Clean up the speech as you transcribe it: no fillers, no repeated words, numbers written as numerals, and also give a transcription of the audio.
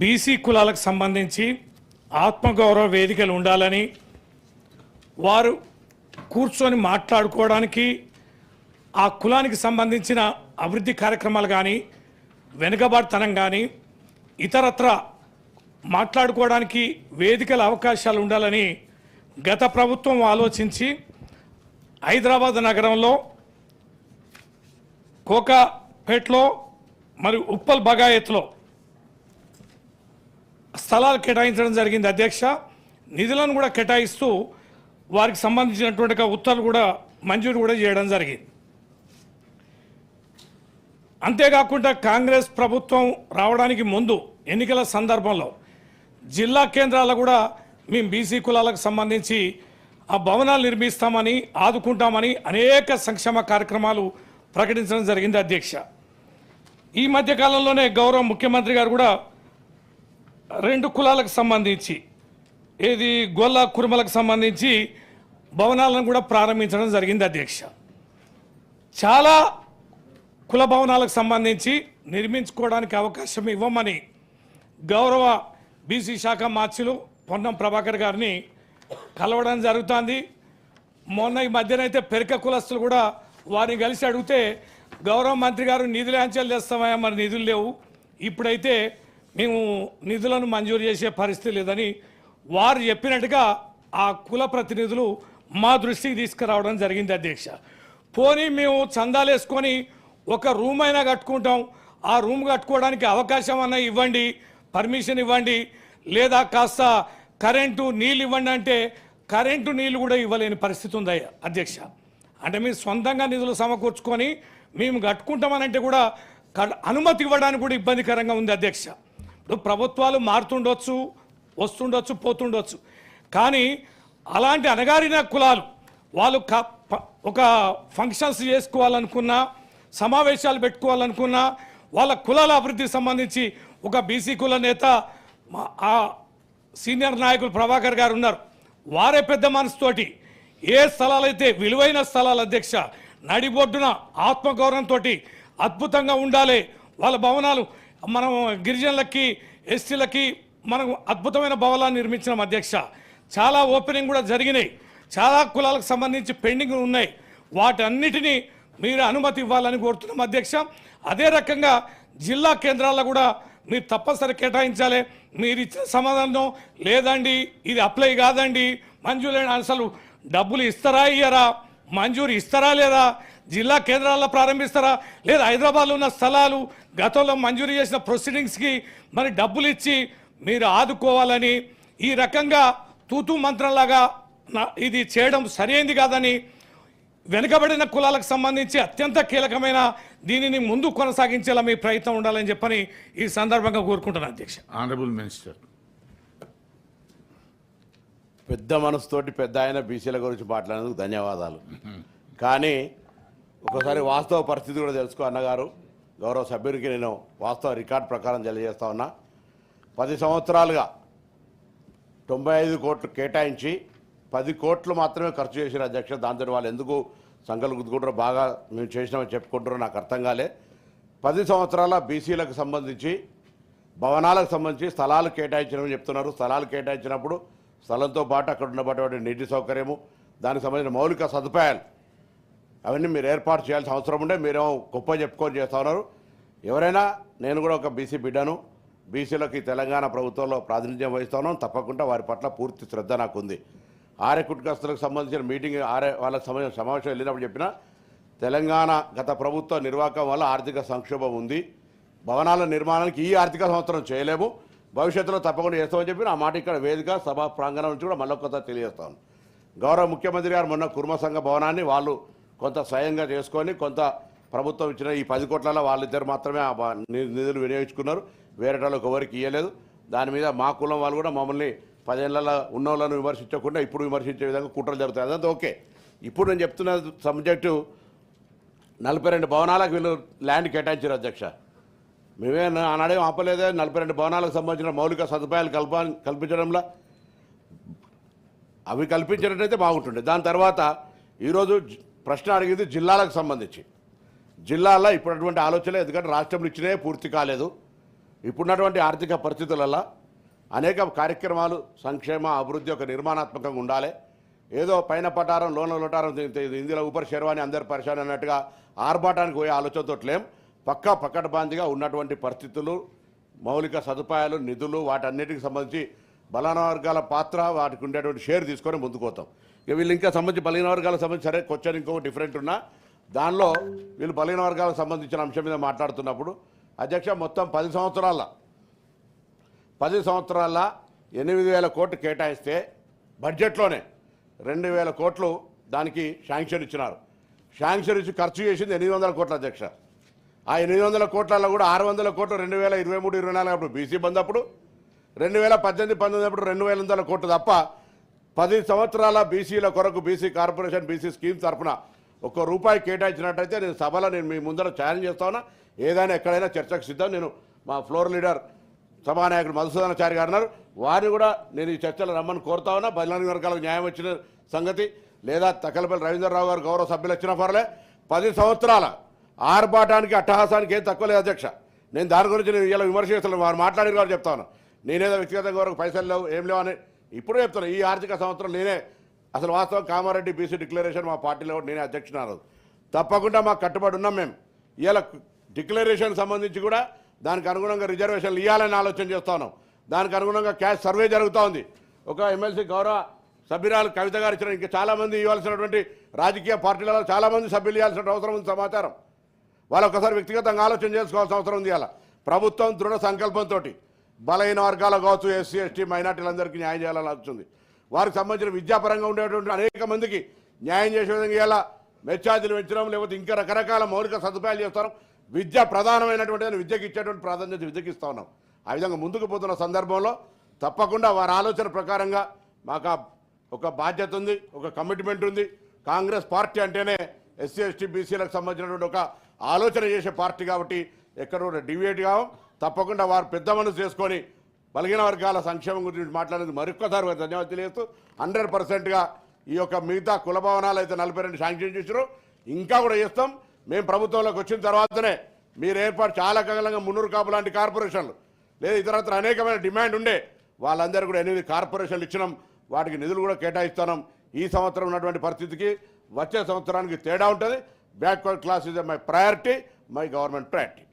BC కులాలకు సంబంధించి ఆత్మగౌరవ వేదికలు ఉండాలని, వారు కూర్చొని మాట్లాడుకోవడానికి, ఆ కులానికి సంబంధించిన అభివృద్ధి కార్యక్రమాలు కానీ, వెనుకబాటుతనం కానీ, ఇతరత్ర మాట్లాడుకోవడానికి వేదికల అవకాశాలు ఉండాలని గత ప్రభుత్వం ఆలోచించి హైదరాబాద్ నగరంలో కోకాపేట్లో మరియు ఉప్పల్ బగాయత్లో స్థలాలు కేటాయించడం జరిగింది అధ్యక్ష. నిధులను కూడా కేటాయిస్తూ వారికి సంబంధించినటువంటి ఉత్తర్వులు కూడా మంజూరు కూడా చేయడం జరిగింది. అంతేకాకుండా కాంగ్రెస్ ప్రభుత్వం రావడానికి ముందు ఎన్నికల సందర్భంలో జిల్లా కేంద్రాల్లో కూడా మేము బీసీ కులాలకు సంబంధించి ఆ భవనాలు నిర్మిస్తామని, ఆదుకుంటామని అనేక సంక్షేమ కార్యక్రమాలు ప్రకటించడం జరిగింది అధ్యక్ష. ఈ మధ్యకాలంలోనే గౌరవ ముఖ్యమంత్రి గారు కూడా 2 కులాలకు సంబంధించి, ఏది గొల్ల కురుమలకు సంబంధించి భవనాలను కూడా ప్రారంభించడం జరిగింది అధ్యక్ష. చాలా కుల భవనాలకు సంబంధించి నిర్మించుకోవడానికి అవకాశం ఇవ్వమని గౌరవ బీసీ శాఖ మార్చులు పొన్నం ప్రభాకర్ గారిని కలవడం జరుగుతుంది. మొన్న ఈ మధ్యనైతే పెరక కులస్తులు కూడా వారిని కలిసి అడిగితే గౌరవ మంత్రి గారు నిధులు యాంచలు చేస్తామయ్యా, మరి నిధులు లేవు, ఇప్పుడైతే మేము నిధులను మంజూరు చేసే పరిస్థితి లేదని వారు చెప్పినట్టుగా ఆ కుల ప్రతినిధులు మా దృష్టికి తీసుకురావడం జరిగింది అధ్యక్ష. పోనీ మేము చందాలు వేసుకొని ఒక రూమ్ అయినా కట్టుకుంటాం, ఆ రూమ్ కట్టుకోవడానికి అవకాశం అన్నా ఇవ్వండి, పర్మిషన్ ఇవ్వండి, లేదా కాస్త కరెంటు నీళ్ళు ఇవ్వండి అంటే కరెంటు నీళ్ళు కూడా ఇవ్వలేని పరిస్థితి ఉంది అధ్యక్ష. అంటే మీరు సొంతంగా నిధులు సమకూర్చుకొని మేము కట్టుకుంటామనంటే కూడా అనుమతి ఇవ్వడానికి కూడా ఇబ్బందికరంగా ఉంది అధ్యక్ష. ఇప్పుడు ప్రభుత్వాలు మారుతుండొచ్చు, వస్తుండొచ్చు, పోతుండొచ్చు, కానీ అలాంటి అణగారిన కులాలు వాళ్ళు ఒక ఫంక్షన్స్ చేసుకోవాలనుకున్నా, సమావేశాలు పెట్టుకోవాలనుకున్నా, వాళ్ళ కులాల అభివృద్ధికి సంబంధించి ఒక బీసీ కుల నేత ఆ సీనియర్ నాయకులు ప్రభాకర్ గారు ఉన్నారు, వారే పెద్ద మనసుతోటి ఏ స్థలాలైతే విలువైన స్థలాలు అధ్యక్ష, నడిబొడ్డున ఆత్మగౌరవంతో అద్భుతంగా ఉండాలి వాళ్ళ భవనాలు, మనం గిరిజనులకి, ఎస్టీలకి మనం అద్భుతమైన భవనాలు నిర్మించినాం అధ్యక్ష. చాలా ఓపెనింగ్ కూడా జరిగినాయి, చాలా కులాలకు సంబంధించి పెండింగ్ ఉన్నాయి, వాటన్నిటినీ మీరు అనుమతి ఇవ్వాలని కోరుతున్నాం అధ్యక్ష. అదే రకంగా జిల్లా కేంద్రాల్లో కూడా మీరు తప్పనిసరి కేటాయించాలి. మీరు ఇచ్చిన సమాధానం లేదండి, ఇది అప్లై కాదండి, మంజూరు అసలు డబ్బులు ఇస్తారా ఇయ్యరా, మంజూరు ఇస్తారా లేదా, జిల్లా కేంద్రాల్లో ప్రారంభిస్తారా లేదా, హైదరాబాద్లో ఉన్న స్థలాలు గతంలో మంజూరు చేసిన ప్రొసీడింగ్స్కి మరి డబ్బులు ఇచ్చి మీరు ఆదుకోవాలని, ఈ రకంగా తూతూ మంత్రంలాగా ఇది చేయడం సరైంది కాదని, వెనుకబడిన కులాలకు సంబంధించి అత్యంత కీలకమైన దీనిని ముందు కొనసాగించేలా మీ ప్రయత్నం ఉండాలని చెప్పని ఈ సందర్భంగా కోరుకుంటున్నాను అధ్యక్ష. Honourable minister. పెద్ద మనసుతోటి పెద్ద ఆయన బీసీల గురించి మాట్లాడేందుకు ధన్యవాదాలు. కానీ ఒకసారి వాస్తవ పరిస్థితి కూడా తెలుసుకో అన్నగారు, గౌరవ సభ్యునికి నేను వాస్తవ రికార్డ్ ప్రకారం తెలియజేస్తా ఉన్నా. 10 సంవత్సరాలుగా 95 కోట్లు కేటాయించి 10 కోట్లు మాత్రమే ఖర్చు చేసిన అధ్యక్ష. దాంతో వాళ్ళు ఎందుకు సంఘాలు గుద్దుకుంటారో, బాగా మేము చేసినామని చెప్పుకుంటారో నాకు అర్థం కాలే. 10 సంవత్సరాల బీసీలకు సంబంధించి భవనాలకు సంబంధించి స్థలాలు కేటాయించమని చెప్తున్నారు. స్థలాలు కేటాయించినప్పుడు స్థలంతో పాటు అక్కడ ఉన్నటువంటి నీటి సౌకర్యము, దానికి సంబంధించిన మౌలిక సదుపాయాలు అవన్నీ మీరు ఏర్పాటు చేయాల్సిన అవసరం ఉండే. మీరేమో గొప్ప చెప్పుకొని చేస్తూ ఉన్నారు. ఎవరైనా, నేను కూడా ఒక బీసీ బిడ్డను, బీసీలకి తెలంగాణ ప్రభుత్వంలో ప్రాతినిధ్యం వహిస్తూ ఉన్నాను. తప్పకుండా వారి పట్ల పూర్తి శ్రద్ధ నాకుంది. ఆర్య కుటుంబస్తులకు సంబంధించిన మీటింగ్, వాళ్ళకి సంబంధించిన సమావేశం వెళ్ళినప్పుడు చెప్పిన, తెలంగాణ గత ప్రభుత్వ నిర్వాహకం వల్ల ఆర్థిక సంక్షోభం ఉంది, భవనాల నిర్మాణానికి ఈ ఆర్థిక సంవత్సరం చేయలేము, భవిష్యత్తులో తప్పకుండా చేస్తామని చెప్పి ఆ మాట ఇక్కడ వేదిక సభా ప్రాంగణం నుంచి కూడా మళ్ళొకత తెలియజేస్తాను. గౌరవ ముఖ్యమంత్రి గారు మొన్న కుర్మ సంఘ భవనాన్ని వాళ్ళు కొంత స్వయంగా చేసుకొని, కొంత ప్రభుత్వం ఇచ్చిన ఈ 10 కోట్లలో వాళ్ళిద్దరు మాత్రమే ఆ నిధులు వినియోగించుకున్నారు, వేరే వాళ్ళకి ఎవరికి ఇవ్వలేదు. దాని మీద మా కులం వాళ్ళు కూడా మమ్మల్ని 10 ఏళ్లలో ఉన్న వాళ్ళను విమర్శించకుండా ఇప్పుడు విమర్శించే విధంగా కుట్రలు జరుగుతాయి. అదంతా ఓకే. ఇప్పుడు నేను చెప్తున్న సబ్జెక్టు 42 భవనాలకు వీళ్ళు ల్యాండ్ కేటాయించారు అధ్యక్ష. మేమే ఆనాడేం ఆపలేదే. 42 భవనాలకు సంబంధించిన మౌలిక సదుపాయాలు కల్పించడంలో అవి కల్పించినట్టయితే బాగుంటుండే. దాని తర్వాత ఈరోజు ప్రశ్న అడిగింది జిల్లాలకు సంబంధించి. జిల్లాల్లో ఇప్పుడటువంటి ఆలోచన, ఎందుకంటే రాష్ట్రంలో ఇచ్చినే పూర్తి కాలేదు. ఇప్పుడున్నటువంటి ఆర్థిక పరిస్థితులలో అనేక కార్యక్రమాలు సంక్షేమ అభివృద్ధి ఒక నిర్మాణాత్మకంగా ఉండాలి. ఏదో పైన పటారం లోన లోటారం ఇందులో ఊపర్ శర్వాణి అందరు పరిశాన్ అన్నట్టుగా ఆర్భాటానికి పోయే ఆలోచనతో లేం. పక్కడబందిగా ఉన్నటువంటి పరిస్థితులు, మౌలిక సదుపాయాలు, నిధులు, వాటన్నిటికి సంబంధించి బలహీన వర్గాల పాత్ర, వాటికి ఉండేటువంటి షేర్ తీసుకొని ముందుకు పోతాం. ఇక వీళ్ళు ఇంకా సంబంధించి బలహీన వర్గాలకు సంబంధించి సరే క్వశ్చన్ ఇంకో డిఫరెంట్ ఉన్నా దానిలో వీళ్ళు బలహీన వర్గాలకు సంబంధించిన అంశం మీద మాట్లాడుతున్నప్పుడు అధ్యక్ష మొత్తం 10 సంవత్సరాల 8,000 కోట్లు కేటాయిస్తే బడ్జెట్లోనే 2,000 కోట్లు దానికి శాంక్షన్ ఇచ్చినారు. శాంక్షన్ ఇచ్చి ఖర్చు చేసింది 800 కోట్ల అధ్యక్ష. ఆ 800 కోట్లలో కూడా 600 కోట్లు 2023-24 అప్పుడు బీసీ బంద్ అప్పుడు, 2018-19 అప్పుడు 2,000 కోట్లు తప్ప 10 సంవత్సరాల బీసీల కొరకు బీసీ కార్పొరేషన్ బీసీ స్కీమ్ తరఫున ₹1 కేటాయించినట్టయితే నేను సభలో మీ ముందర ఛాలెంజ్ చేస్తా ఉన్నా. ఏదైనా ఎక్కడైనా చర్చకు సిద్ధం. నేను మా ఫ్లోర్ లీడర్ సభానాయకుడు మధుసూదనాచారి గారు ఉన్నారు, వారిని కూడా నేను ఈ చర్చలు రమ్మని కోరుతా ఉన్నా. బలహీన వర్గాలకు న్యాయం వచ్చిన సంగతి లేదా తక్కలపల్లి రవీంద్రరావు గారు గౌరవ సభ్యులు వచ్చిన పర్లే. 10 సంవత్సరాల ఆర్భాటానికి అట్టహాసానికి ఏం తక్కువ లేదు అధ్యక్ష. నేను దాని గురించి నేను ఇలా విమర్శ చేస్తున్నాను. వారు మాట్లాడిన గారు చెప్తాను. నేనేదో వ్యక్తిగతంగా వరకు పైసలు లేవు ఏం లేవు అని ఇప్పుడు చెప్తాను. ఈ ఆర్థిక సంవత్సరం నేనే అసలు వాస్తవం కామారెడ్డి బీసీ డిక్లరేషన్ మా పార్టీలో నేనే అధ్యక్షున్నారు. తప్పకుండా మాకు కట్టుబడి ఉన్నాం. మేము ఇవాళ డిక్లరేషన్ సంబంధించి కూడా దానికి అనుగుణంగా రిజర్వేషన్లు ఇవ్వాలని ఆలోచన చేస్తా ఉన్నాం. దానికి అనుగుణంగా క్యాష్ సర్వే జరుగుతూ ఉంది. ఒక ఎమ్మెల్సీ గౌరవ సభ్యురాలు కవిత గారు ఇచ్చిన ఇంకా చాలామంది ఇవ్వాల్సినటువంటి రాజకీయ పార్టీలలో చాలామంది సభ్యులు ఇవ్వాల్సిన అవసరం ఉంది. సమాచారం వాళ్ళు ఒకసారి వ్యక్తిగతంగా ఆలోచన చేసుకోవాల్సిన అవసరం ఉంది. ఇలా ప్రభుత్వం దృఢ సంకల్పంతో బలహీన వర్గాలు కావచ్చు, ఎస్సీ ఎస్టీ మైనార్టీలందరికీ న్యాయం చేయాలని ఆలోచింది. వారికి సంబంధించిన విద్యాపరంగా ఉండేటువంటి అనేక మందికి న్యాయం చేసే విధంగా ఇలా మెచ్చార్జీలు పెంచడం, లేకపోతే ఇంకా రకరకాల మౌలిక సదుపాయాలు చేస్తాం. విద్య ప్రధానమైనటువంటి విద్యకి ఇచ్చేటువంటి ప్రాధాన్యత విద్యకి ఇస్తా ఉన్నాం. ఆ విధంగా ముందుకు పోతున్న సందర్భంలో తప్పకుండా వారి ఆలోచన ప్రకారంగా మాకు ఒక బాధ్యత ఉంది, ఒక కమిట్మెంట్ ఉంది. కాంగ్రెస్ పార్టీ అంటేనే ఎస్సీ ఎస్టీ బీసీలకు సంబంధించినటువంటి ఒక ఆలోచన చేసే పార్టీ కాబట్టి ఎక్కడ కూడా డివియేట్ కావం. తప్పకుండా వారు పెద్ద మనసు చేసుకొని బలహీన వర్గాల సంక్షేమం గురించి మాట్లాడేందుకు మరొక్కసారి ధన్యవాదాలు తెలియజేస్తూ 100%గా ఈ యొక్క మిగతా కుల భవనాలు అయితే 42 శాంక్షన్ చేశారు, ఇంకా కూడా చేస్తాం. మేము ప్రభుత్వంలోకి వచ్చిన తర్వాతనే మీరు ఏర్పాటు చాలా కాలంగా మున్నూరు కాపు లాంటి కార్పొరేషన్లు లేదా ఇతరత్ర అనేకమైన డిమాండ్ ఉండే వాళ్ళందరూ కూడా 8 కార్పొరేషన్లు ఇచ్చినాం. వాటికి నిధులు కూడా కేటాయిస్తున్నాం. ఈ సంవత్సరం ఉన్నటువంటి పరిస్థితికి వచ్చే సంవత్సరానికి తేడా ఉంటుంది. Backward class is my priority, my government priority.